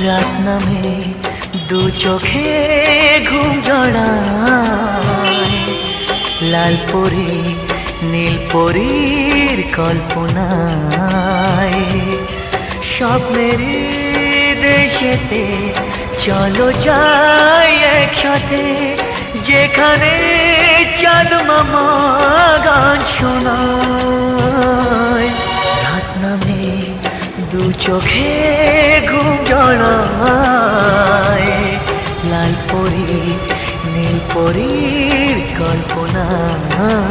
রাত নামে দু চোখে ঘুম জড়ায়, লাল পরি নীল পরীর কল্পনায়। স্বপ্নের দেশেতে চলো যাই একসাথে, যেখানে চাঁদ মামা গান শোনায়। রাত নামে দু চোখে ঘুম জড়ায়, লাল পরি নীল পরীর কল্পনায়।